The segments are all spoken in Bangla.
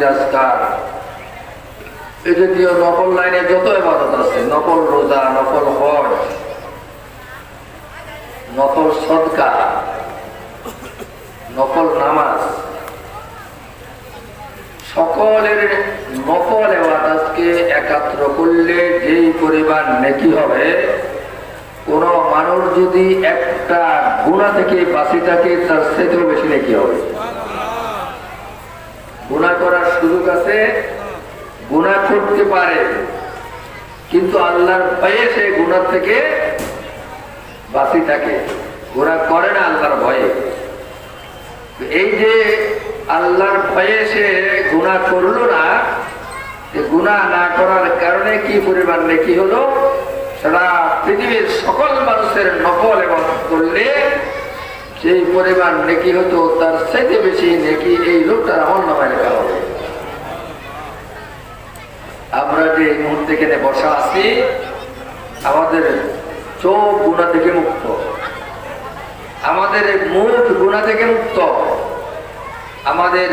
তাসবিহ আজকার এই জাতীয় নফল লাইনে যত ইবাদত আছে, নফল রোজা, নফল হজ, নফল সদকা, নফল নামাজ, সকলের নফল ইবাদতকে একাত্র করলে যেই পরিমাণ নেকি হবে, কোন মানুষ যদি একটা গুনাহ থেকে বাঁচি থাকে তার থেকেও বেশি নেকি হবে। গুনাহ করার সুযোগ আছে, গুনাহ করতে পারে, কিন্তু আল্লাহর ভয়ে সে গুনাহ থেকে বাঁচি থাকে, গুনাহ করে না আল্লাহর ভয়ে। এই যে আল্লাহর ভয়ে সে গুনাহ করলো না, গুনাহ না করার কারণে কি পরিমাণ নেকি হলো, সেটা পৃথিবীর সকল মানুষের নফল এবং করলে সেই পরিমাণ নেকি হতো, তার চাইতে বেশি নেকি এই লোকটার আমলনামায় লেখা হবে। আমরা যে এই মুহূর্তে এখানে বসা আছি, আমাদের চোখ গুনাহ থেকে মুক্ত, আমাদের মুখ গুনাহ থেকে মুক্ত, আমাদের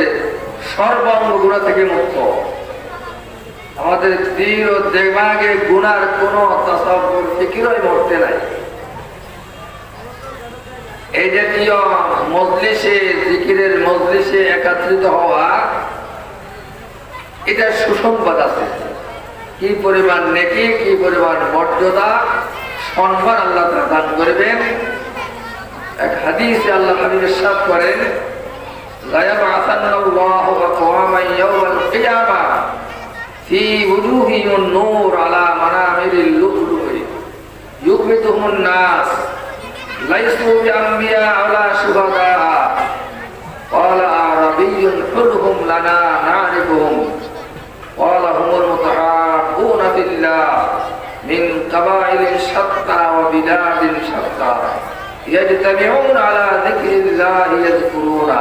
সর্বাঙ্গ গুনাহ থেকে মুক্ত, আমাদের দিল ও দিমাগে গুনার কোন তাসাব্বুর ফিকিরই মরতে নাই। এই জাতীয় মজলিসে, জিকিরের মজলিসে একত্রিত হওয়া, এটা সুসংবাদ আছে। কি পরিমাণ নেকি, কি পরিমাণ মর্যাদা, সম্মান আল্লাহ তাআলা দান করবেন। এক হাদিসে আল্লাহ নবী ইরশাদ করেন, লা ইয়াবআসান্নাল্লাহু আকওয়ামান ইয়াওমাল কিয়ামা ফি ওজুহিহিম নূর আলা মানামিরিল লু'লু'i ইউকবিতুহুমুন নাস লাইসু বিআম্বিয়া আলা শুহাদা ক্বালা আরাবিয়্যুন হুরহুম লানা না'রিফুহুম ক্বালা হুমুল মুতাহাব্বুনা ফিল্লাহ মিন কাবাইলিন শাত্তা ওয়া বিলাদিন শাত্তা ইয়াজতামিউনা আলা যিকরিল্লাহি ইয়াযকুরুনা।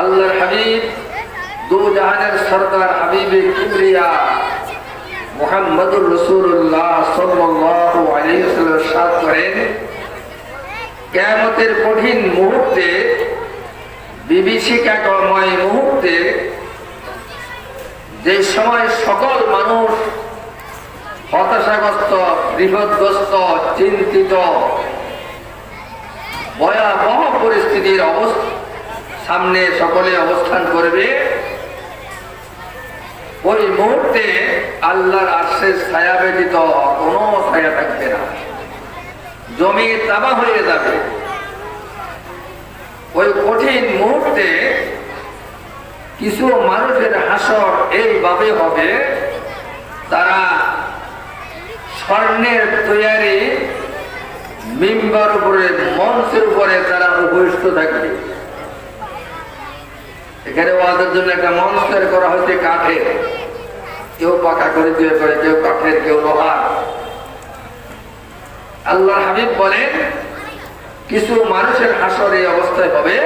আল্লাহর হাবিব, দু জাহানের সরদার, হাবিবে কিবরিয়া মুহাম্মদুর রাসূলুল্লাহ সাল্লাল্লাহু আলাইহি ওয়াসাল্লাম ইরশাদ করেন, কিয়ামতের কঠিন মুহূর্তে, বিভীষিকাময় মুহূর্তে, যে সময় সকল মানুষ হতাশাগ্রস্ত, বিপদগ্রস্ত, চিন্তিত, ভয়াবহ পরিস্থিতির সামনে সকলে অবস্থান করবে, ওই মুহূর্তে আল্লাহর আরশের ছায়া ব্যতীত কোনো ছায়া থাকবে না, জমি তাবাহ হয়ে যাবে। ওই কঠিন মুহূর্তে কিছু মানুষের হাসর এইভাবে হবে, তারা স্বর্ণের তৈয়ারি মিম্বার উপরে, মঞ্চের উপরে তারা উপবিষ্ট থাকবে। এখানে ওয়াজের জন্য একটা মঞ্চ তৈরি করা হয়েছে কাঠের, কেউ পাকা করে তৈরি করে, কেউ কাঠের, কেউ লোহার। আল্লাহ হাবিব বলেন, কিছু মানুষের হাসর এই অবস্থায় হবে,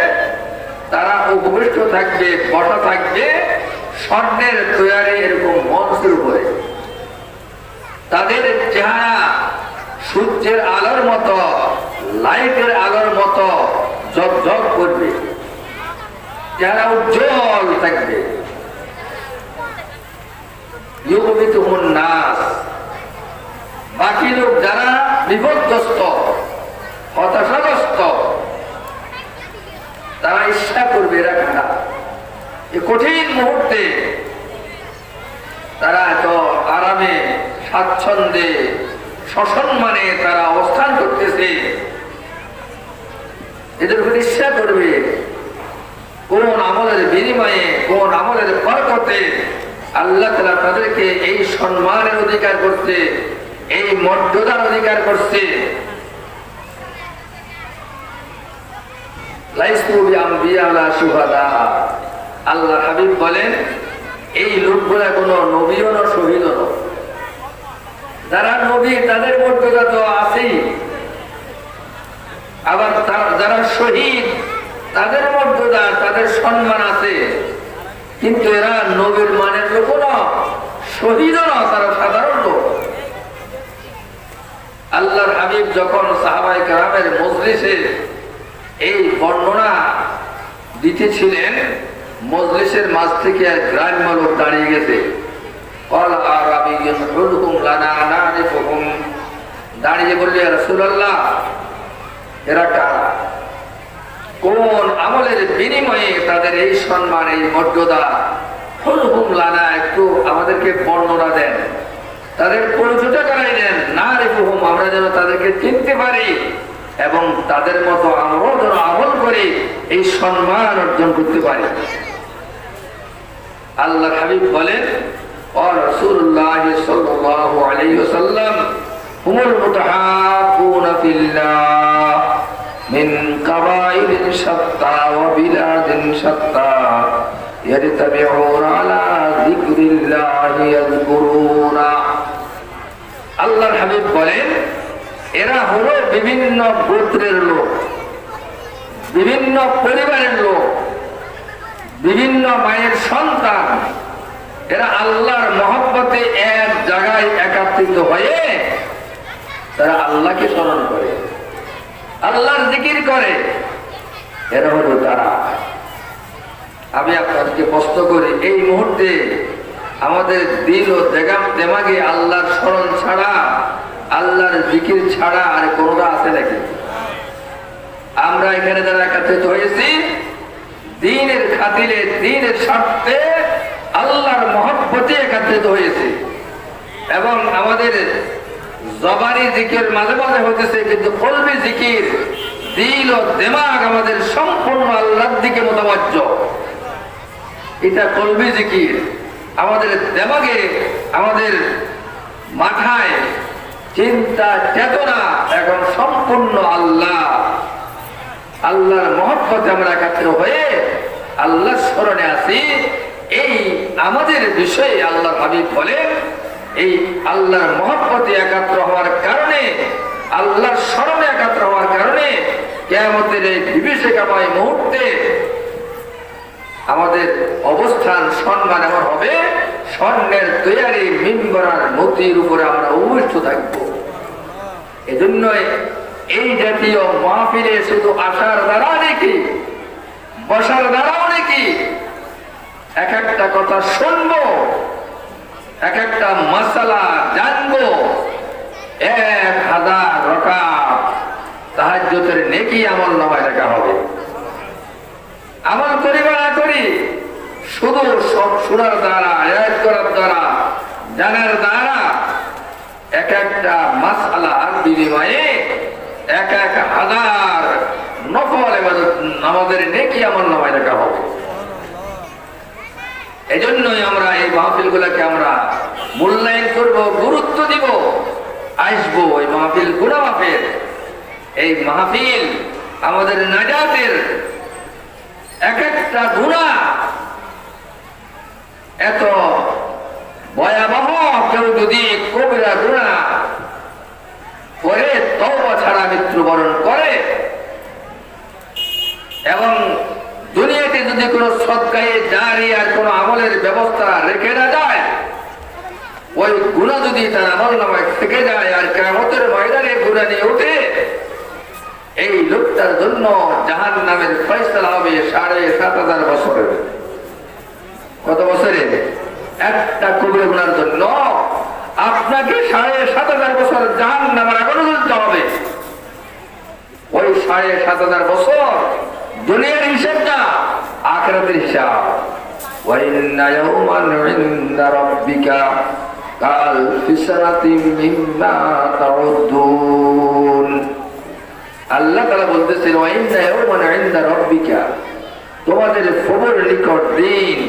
তারা উপবিষ্ট থাকবে, বসা থাকবে স্বর্ণের তৈয়ারি এরকম মঞ্চের উপরে। তাদের চেহারা সূর্যের আলোর মতো, লাইটের আলোর মতো ঝকঝক করবে, যারা উজ্জ্বল থাকবে। ইউকবিতুহুমুন নাস, বাকি লোক যারা বিপদগ্রস্ত, হতাশাগ্রস্ত, তারা ইচ্ছা করবে এরা কারা। এই কঠিন মুহূর্তে তারা এত আরামে, স্বাচ্ছন্দ্যে, সসম্মানে তারা অবস্থান করতেছে, এদের উপর ইচ্ছা করবে কোন আমলের বিনিময়ে, কোন আমলের বরকতে আল্লাহ তাআলা তাদেরকে এই সম্মানের অধিকার করছে, এই মর্যাদার অধিকার করছে। লাইসু বিআম্বিয়া আলা শুহাদা, আল্লাহ হাবিব বলেন, এই লোকগুলা কোন নবীও না, শহীদও না। যারা নবী তাদের মর্যাদা তো আছেই, আবার যারা শহীদ তাদের মর্যাদা, তাদের সম্মান আছে, কিন্তু এরা নবীর মানের লোক না, শহীদও না, তারা সাধারণ লোক। আল্লাহর হাবিব যখন সাহাবায়ে কেরামের মজলিসে এই বর্ণনা দিতেছিলেন, মজলিসের মাঝ থেকে এক গ্রাম্য লোক দাঁড়িয়ে গেছে। দাঁড়িয়ে বললি রাসূলুল্লাহ, এরা কারা? কোন আমলের বিনিময়ে তাদের এই সম্মান, এই মর্যাদা? হুলহুম লানা, একটু আমাদেরকে বর্ণনা দেন, তাদের পরিচয়টা করাই দেন। না রিফুহুম, আমরা যেন তাদেরকে চিনতে পারি এবং তাদের মতো আমরাও যেন আমল করে এই সম্মান অর্জন করতে পারি। আল্লাহ হাবিব বলেন, ও রাসূলুল্লাহ সাল্লাল্লাহু আলাইহি ওয়াসাল্লাম, হুমুল মুতাহাব্বুনা ফিল্লাহ মিন কাবাইলিন শাত্তা ওয়া বিলাদিন শাত্তা ইয়াতাবিউনা আলা যিকরিল্লাহি ইয়াযকুরুনা। আল্লাহর হাবিব বলেন, এরা হলো বিভিন্ন গোত্রের লোক, বিভিন্ন পরিবারের লোক, বিভিন্ন মায়ের সন্তান। এরা আল্লাহর মহব্বতে এক জায়গায় একত্রিত হয়ে তারা আল্লাহকে স্মরণ করে, আল্লাহর জিকির করে। এরা হলো তারা। আমি আপনাদেরকে প্রশ্ন করি, এই মুহূর্তে আমাদের দিল ও দেমাগে আল্লাহর স্মরণ ছাড়া, আল্লাহর জিকির ছাড়া আর কোনটা আছে নাকি? আমরা এখানে যারা একত্রিত হয়েছি দ্বীনের খাতিরে, দ্বীনের স্বার্থে, আল্লাহর মহব্বতে একত্রিত হয়েছে এবং আমাদের জবানি জিকির মাঝে মাঝে হতেছে, কিন্তু কলবি জিকির, দিল ও দেমাগ আমাদের সম্পূর্ণ আল্লাহর দিকে মোতাবাজ্জ। এটা কলবি জিকির। আমাদের দেমাগে, আমাদের মাথায় চিন্তা চেতনা এখন সম্পূর্ণ আল্লাহ, আল্লাহর মহব্বতে আমরা একাত্র হয়ে আল্লাহর স্মরণে আছি। এই আমাদের বিষয়ে আল্লাহর হাবিব বলেন, এই আল্লাহর মহব্বতে একাত্র হওয়ার কারণে, আল্লাহর স্মরণে একাত্র হওয়ার কারণে কিয়ামতের এই বিভীষিকাময় মুহূর্তে আমাদের অবস্থান, সম্মান এমন হবে, স্বর্ণের তৈয়ারি মিম্বরার মতির উপরে আমরা উপবিষ্ট থাকবো। এজন্যই এই জাতীয় মাহফিলে শুধু আসার দ্বারা নাকি, বসার দ্বারাও নাকি, এক একটা কথা শুনবো, এক একটা মাসালা জানবো, 1000 রাকাত তাহাজ্জুদের নেকি আমল নামায় লেখা হবে। আমল করি বা না করি, শুধু সব শোনার দ্বারা, আয়াত করার দ্বারা, জানার দ্বারা এক একটা মাসআলার বিনিময়ে 1000 নফল ইবাদত আমাদের নেকি আমল নামায় লেখা হবে। এজন্যই আমরা এই মাহফিলগুলোকে আমরা মূল্যায়ন করব, গুরুত্ব দিব, আসবো। এই মাহফিল গুনাহ মাফের, এই মাহফিল আমাদের নাজাতের। এক একটা গুনাহ এত ভয়াবহ, কেউ যদি কবিরা গুনাহ করে তওবা ছাড়া মৃত্যুবরণ করে এবং দুনিয়াতে যদি কোনো সদকায়ে জারিয়া আর কোনো আমলের ব্যবস্থা রেখে না যায়, ওই গুনাহ যদি তার আমলনামায় থেকে যায় আর কিয়ামতের ময়দানে গুনাহ নিয়ে ওঠে, এই লোকটার জন্য জাহান্নামের ফয়সালা হবে ৭,৫০০ বছরের। কত বছরে? একটা কবিরা গুনার জন্য আপনাকে ৭,৫০০ বছর জাহান্নামের আগুনে জ্বলতে হবে। ওই ৭,৫০০ বছর দুনিয়ার হিসাব না, আখিরাতের হিসাব। ওয়া ইন্না ইয়াওমান ইনদা রাব্বিকা কাআলফি সানাতিন মিম্মা তাউদ্দুন। আল্লাহ তাআলা বলতেছেন, ওয়া ইন্না ইয়াওমান ইনদা রাব্বিকা, তোমাদের প্রভুর নিকট দিন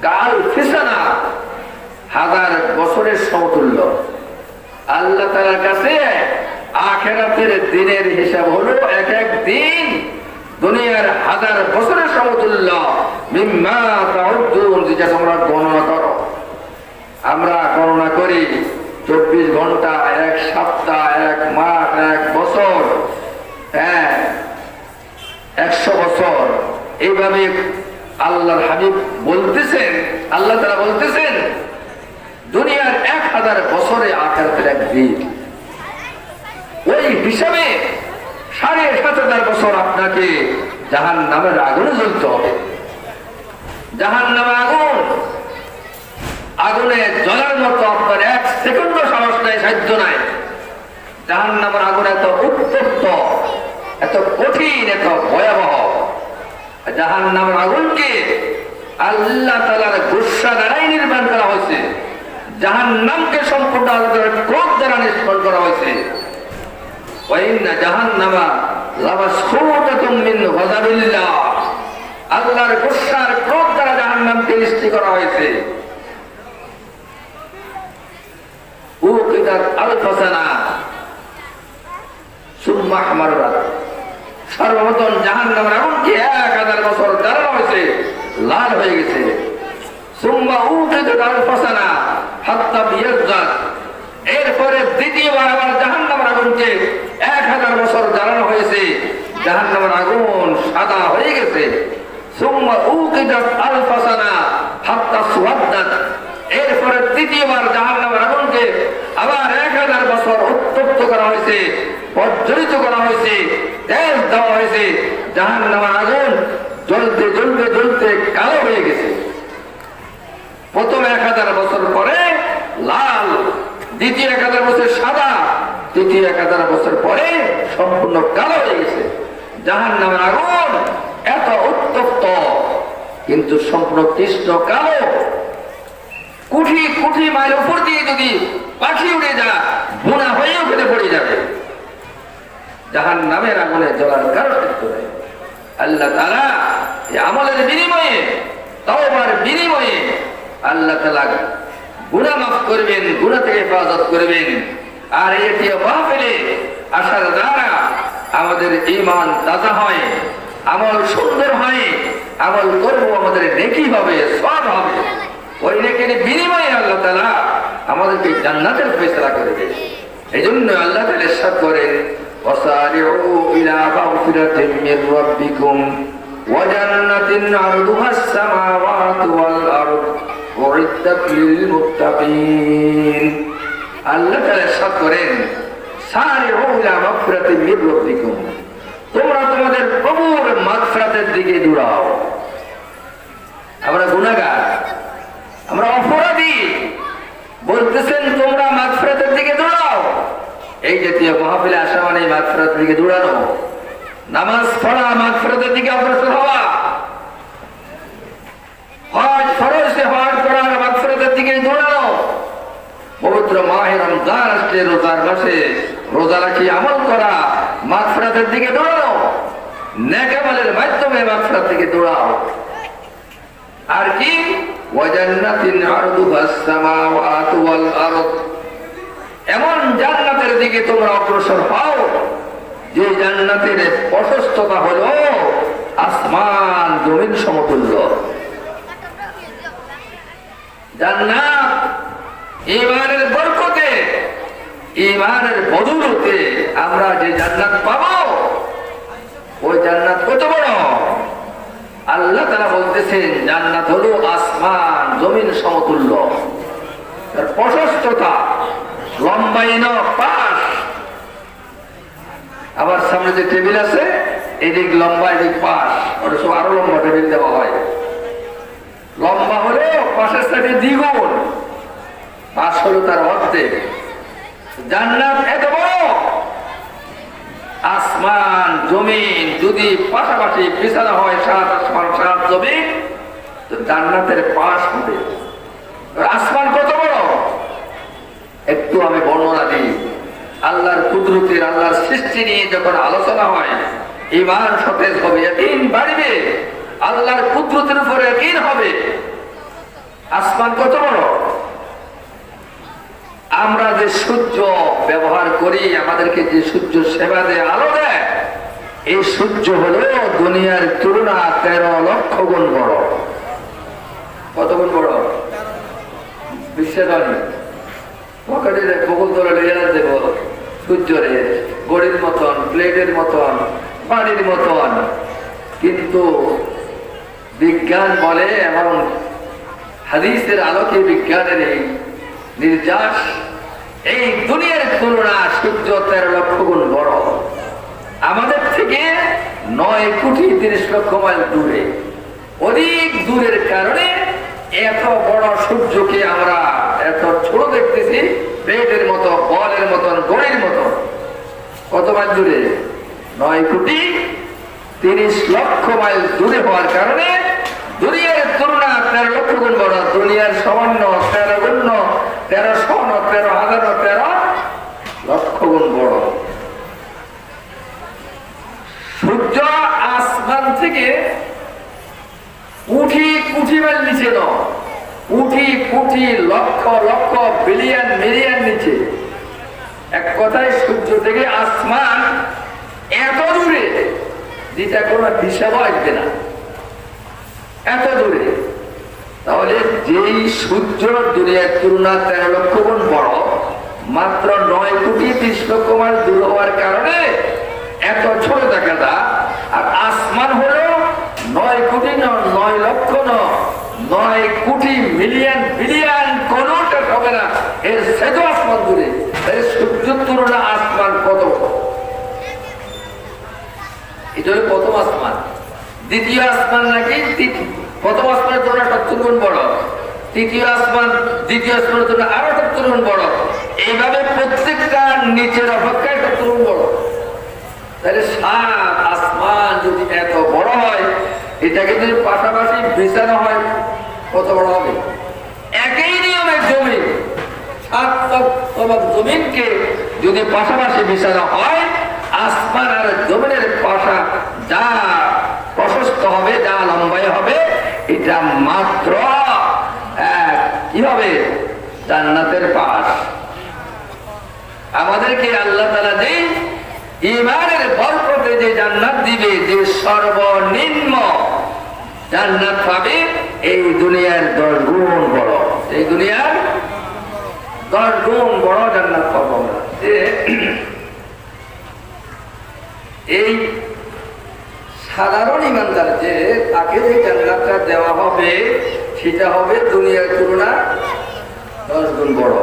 কাআলফি সানা, 1000 বছরের সমতুল্য। আল্লাহ তাআলার কাছে আখিরাতের দিনের হিসাব হলো এক এক দিন দুনিয়ার 1000 বছরের সমতুল্য। মিম্মা তাউদ্দুন, যেটা তোমরা গণনা করো। আমরা গণনা করি 24 ঘন্টা, 1 সপ্তাহ, 1 মাস, 1 বছর, 100 বছর। এইভাবে আল্লাহর হাবিব বলতেছেন, আল্লাহ তাআলা বলতেছেন, দুনিয়ার 1000 বছরে আখিরাতের এক দিন। ওই হিসাবে ৭,৫০০ বছর আপনাকে জাহান্নামের আগুনে জ্বলতে হবে। জাহান্নামে আগুন, আগুনে জ্বলার মতো আপনার এক সেকেন্ড সাহস নাই, সাধ্য নাই। জাহান্নামের আগুন এত উত্তপ্ত, এত কঠিন, এত ভয়াবহ। জাহান্নামের আগুনকে আল্লাহ তাআলার গুসা দ্বারাই নির্মাণ করা হয়েছে। জাহান্নামকে সম্পূর্ণ আল্লাহর ক্রোধ দ্বারা নিষ্ফল করা হয়েছে। ওয়াইন্না জাহান্নামা লামাসখুতাতুম মিন গাযাবিল্লাহ, আল্লাহর গুসার ক্রোধ দ্বারা জাহান্নামকে সৃষ্টি করা হয়েছে। উকিদাত আলফাসানা সুম্মা হামারাত, সর্বপ্রথম জাহান্নামের আগুনকে 1000 বছর জ্বালানো হয়েছে, লাল হয়ে গেছে। সুম্মা উকিদাত আলফাসানা হাত্তা বিয়াজ্জাত, এরপরে দ্বিতীয়বার আবার জাহান্নামের আগুনকে 1000 বছর জ্বালানো হয়েছে, জাহান্নামের আগুন সাদা হয়ে গেছে। সুম্মা উকিদাত আলফাসানা হাত্তা সুওয়াদ্দাত, এরপরে তৃতীয়বার জাহান্নামের আগুনকে আবার 1000 বছর উত্তপ্ত করা হয়েছে, প্রজ্বলিত করা হয়েছে, তেল দেওয়া হয়েছে। জাহান্নামের আগুন জ্বলতে জ্বলতে জ্বলতে কালো হয়ে গেছে। প্রথম 1000 বছর পরে লাল, দ্বিতীয় 1000 বছর সাদা, তৃতীয় 1000 বছর পরে সম্পূর্ণ কালো হয়ে গেছে। জাহান্নামের আগুন এত উত্তপ্ত, কিন্তু সম্পূর্ণ কৃষ্ণ কালো। কোটি কোটি মাইল উপর দিয়ে যদি পাখি উড়ে যায়, বোনা হয়ে ওখানে পড়ে যাবে। জাহান্নামের আগুনে জ্বলার কারণ আল্লাহ তাআলা এই আমলের বিনিময়ে, তওবার বিনিময়ে আল্লাহ তাআলা গুনাহ মাফ করবেন, গুনাহ থেকে হেফাজত করবেন। আর এটি মাহফিলে আসার দ্বারা আমাদের ঈমান তাজা হয়, আমল সুন্দর হয়, আমল করব, আমাদের নেকি হবে, সওয়াব হবে। ওই নেকির বিনিময়ে আল্লাহ তাআলা আমাদেরকে জান্নাতের ফয়সালা করবে। এইজন্য আল্লাহ তাআলা ইরশাদ করেন, ওয়াসারিউ ইলা মাগফিরাতিন মির রাব্বিকুম ওয়া জান্নাতিন আরদুহাস সামাওয়াতু ওয়াল আরদ উইদ্দাত লিল মুত্তাকিন। আল্লাহ তাআলা ইরশাদ করেন, সারিউ ইলা মাগফিরাতিন মির রাব্বিকুম, তোমরা তোমাদের প্রভুর মাগফিরাতের দিকে দৌড়াও। আমরা গুনাহগার, আমরা অপরাধী, বলতেছেন তোমরা মাগফিরাতের দিকে দৌড়াও। এই জাতীয় মাহফিলে আসা মানে মাগফিরাতের দিকে দৌড়ানো, নামাজ পড়া মাগফিরাতের দিকে অগ্রসর হওয়া, হজ ফরজ হজ করা মাগফিরাতের দিকে দৌড়ানো। পবিত্র মাহে রমজান আসলে রোজার মাসে রোজা রাখি আমল করা মাগফিরাতের দিকে দৌড়ানো, নেক আমলের মাধ্যমে মাগফিরাতের দিকে দৌড়াও। আর কি ওয়াজান্নাতিন আরদুহাস সামাওয়াতু ওয়াল আরদ, এমন জান্নাতের দিকে তোমরা অগ্রসর হও যে জান্নাতের প্রশস্ততা হলো আসমান জমিন সমতুল্য। জান্নাত ঈমানের বরকতে, ঈমানের বদৌলতে আমরা যে জান্নাত পাবো, ওই জান্নাত কত বড়! আল্লাহ তাআলা বলতেছেন জান্নাত হলো আসমান জমিন সমতুল্য, তার প্রশস্ততা, লম্বাইন পাশ। আবার সামনে যে টেবিল আছে, এদিক লম্বা এদিক পাশ, ওটা সব আরো লম্বা টেবিল দেওয়া হয়। লম্বা হলে পাশের সাইডে দ্বিগুণ, পাশ হলো তার অর্ধেক। জান্নাত এত বড়, আসমান জমিন যদি পাশাপাশি বিছানা হয়, 7 আসমান 7 জমিন, তো জান্নাতের পাশ হবে। আসমান কত বড় একটু আমি বর্ণনা দিই। আল্লাহর কুদরতের, আল্লাহর সৃষ্টি নিয়ে যখন আলোচনা হয়, ঈমান সতেজ হবে, ইয়াকিন বাড়বে, আল্লাহর কুদরতের উপরে ইয়াকিন হবে। আসমান কত বড়! আমরা যে সূর্য ব্যবহার করি, আমাদেরকে যে সূর্য সেবা দেয়, আলো দেয়, এই সূর্য হলো দুনিয়ার তুলনা 13 লক্ষ গুণ বড়। কত গুণ বড়? বিশ্বাস পকেটের বকুল ধরে লেগে দেব সূর্যরে, গড়ির মতন, প্লেটের মতন, বাড়ির মতন। কিন্তু বিজ্ঞান বলে, এবং হাদিসের আলোকে বিজ্ঞানের এই নির্যাস, এই দুনিয়ার তুলনা সূর্য 13 লক্ষ গুণ বড়, আমাদের থেকে 9 কোটি 30 লক্ষ মাইল দূরে। অধিক দূরের কারণে এত বড় সূর্যকে আমরা এত ছোট দেখতেছি, পেটের মতো, বলের মতন, গড়ির মতো। কত মাইল দূরে? 9,30,00,000 মাইল দূরে হওয়ার কারণে দুনিয়ার তুলনা 13 লক্ষ গুণ বড়, দুনিয়ার সামান্য 13 গুণ, 1300, 13,000, 13 লক্ষ গুণ বড়। সূর্য আসমান থেকে কোটি কোটি মাইল নিচে নয়, কোটি কোটি, লক্ষ লক্ষ, বিলিয়ন মিলিয়ন নিচে। এক কথায় সূর্য থেকে আসমান এত দূরে যেটা কোনো হিসাব আসবে না, এত দূরে। তাহলে যেই সূর্য দুনিয়ার তুলনা 13 লক্ষ গুণ বড়, মাত্র 9,30,00,000 মাইল দূর হওয়ার কারণে এত ছোট দেখা যায়। আর আসমান হলো 9 কোটি ন, 9 লক্ষ ন, 9 কোটি মিলিয়ন বিলিয়ন, কোনটা হবে না, এর সেতো আসমান দূরে। সূর্যের তুলনা আসমান কত? এটা হলো প্রথম আসমান। দ্বিতীয় আসমান নাকি প্রথম আসমানের তুলনা 70 গুণ বড়, তৃতীয় আসমান দ্বিতীয় আসমানের তুলনা আরো 70 গুণ বড়। এইভাবে প্রত্যেকটা নিচের অপেক্ষায় 70 গুণ বড়। তাহলে 7 আসমান যদি এত বড় হয়, এটাকে যদি পাশাপাশি বিছানো হয় কত বড় হবে? একই নিয়মের জমিন, 7 তবক জমিনকে যদি পাশাপাশি বিছানো হয়, আসমান আর জমিনের পাশা যা প্রশস্ত হবে, যা লম্বাই হবে, এটা মাত্র কি হবে? জান্নাতের পাশ। আমাদেরকে আল্লাহ তাআলা যে ঈমানের বরকতে যে জান্নাত দিবে, যে সর্বনিম্ন জান্নাত পাবে, এই দুনিয়ার 10 গুণ বড়, এই দুনিয়ার 10 গুণ বড় জান্নাত পাবো আমরা। এই সাধারণ ইমানদার যে তাকে যে জান্নাতটা দেওয়া হবে, সেটা হবে দুনিয়ার তুলনা 10 গুণ বড়।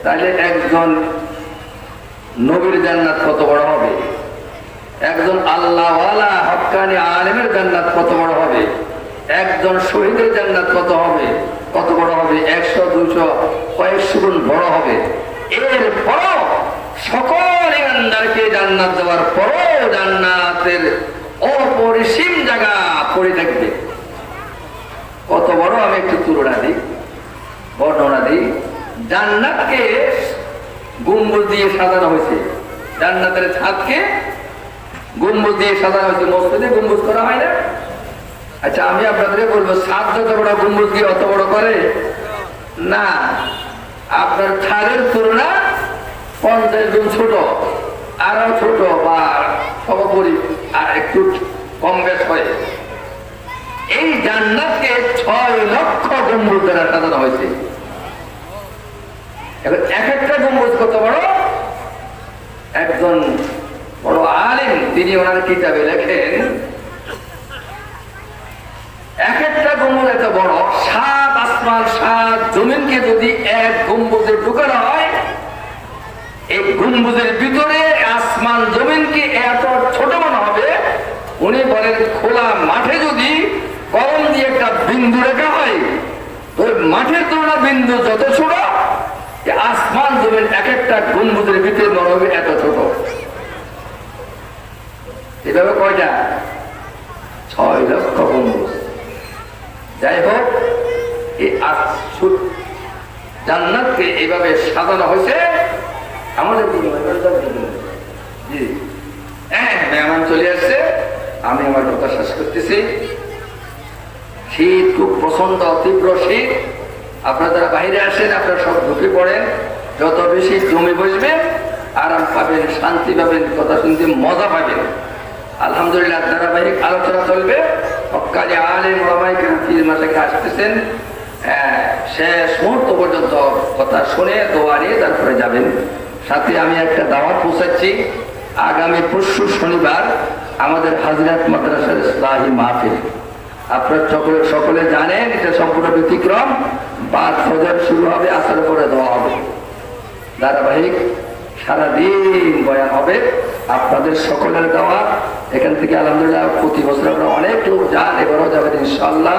তাহলে একজন নবীর জান্নাত কত বড় হবে? একজন আল্লাহওয়ালা হক্কানি আলেমের জান্নাত কত বড় হবে? একজন শহীদের জান্নাত কত হবে? কত বড় হবে? 100, 200, কয়েকশো গুণ বড় হবে। এরপর সকল ইমানদারকে জান্নাত দেওয়ার পরও জান্নাতের অপরিসীম জায়গা পড়ে থাকবে। কত বড়? আমি একটু তুলনা দিই, বর্ণনা দিই। জান্নাতকে গম্বুজ দিয়ে সাজানো হয়েছে, জান্নাতের ছাদকে গম্বুজ দিয়ে সাজানো হয়েছে। মসজিদে গম্বুজ করা হয় না? আচ্ছা, আমি আপনাদের বলবো, ছাদ যত বড় গম্বুজ দিয়ে অত বড় করে না। আপনার ছাদের তুলনা 50 গুণ ছোট, আরো ছোট, বা সর্বোপরি আর একটু কম বেশ হয়। এই জান্নাতকে 6 লক্ষ গম্বুজ দ্বারা সাজানো হয়েছে। এবার এক একটা গম্বুজ কত বড়? একজন বড় আলেম তিনি ওনার কিতাবে লেখেন, এক একটা গম্বুজ এত বড়, 7 আসমান 7 জমিনকে যদি এক গম্বুজে ঢুকানো হয়, এই গম্বুজের ভিতরে আসমান জমিনকে এত ছোট মনে হবে। উনি বলেন, খোলা মাঠে যদি কলম দিয়ে একটা বিন্দু রেখা হয়, ওই মাঠের তুলনা বিন্দু যত ছোট, আসমান জমিন এক একটা গম্বুজের ভিতরে মনে হবে এত ছোট। এভাবে কয়টা? 6 লক্ষ গম্বুজ। যাই হোক, এই জান্নাতকে এইভাবে সাজানো হয়েছে আমাদের জি মেহমান চলে আসছে, আমি আমার কথা শেষ করতেছি। শীত খুব প্রচন্ড, তীব্র শীত। আপনারা যারা বাইরে আসেন, আপনারা সব ঢুকে পড়েন। যত বেশি জমে বসবেন, আরাম পাবেন, শান্তি পাবেন, কথা শুনতে মজা পাবেন। আলহামদুলিল্লাহ, ধারাবাহিক আলোচনা চলবে। হক্কানি আলেম ওলামায়ে কেরাম পীর মাশায়েখ আসতেছেন, শেষ মুহূর্ত পর্যন্ত কথা শুনে দোয়া নিয়ে তারপরে যাবেন। সাথে আমি একটা দাওয়াত পৌঁছাচ্ছি, আগামী পরশু শনিবার আমাদের হাজরাত মাদ্রাসার ইসলাহি মাহফিল। আপনারা সকলে জানেন, এটা সম্পূর্ণ ব্যতিক্রম। বাদ ফজর শুরু হবে, আসর পরে দোয়া হবে, ধারাবাহিক সারাদিন বয়ান হবে। আপনাদের সকলের দেওয়া। এখান থেকে আলহামদুলিল্লাহ প্রতি বছর আমরা অনেক লোক যান, এবারও যাবেন ইনশাআল্লাহ।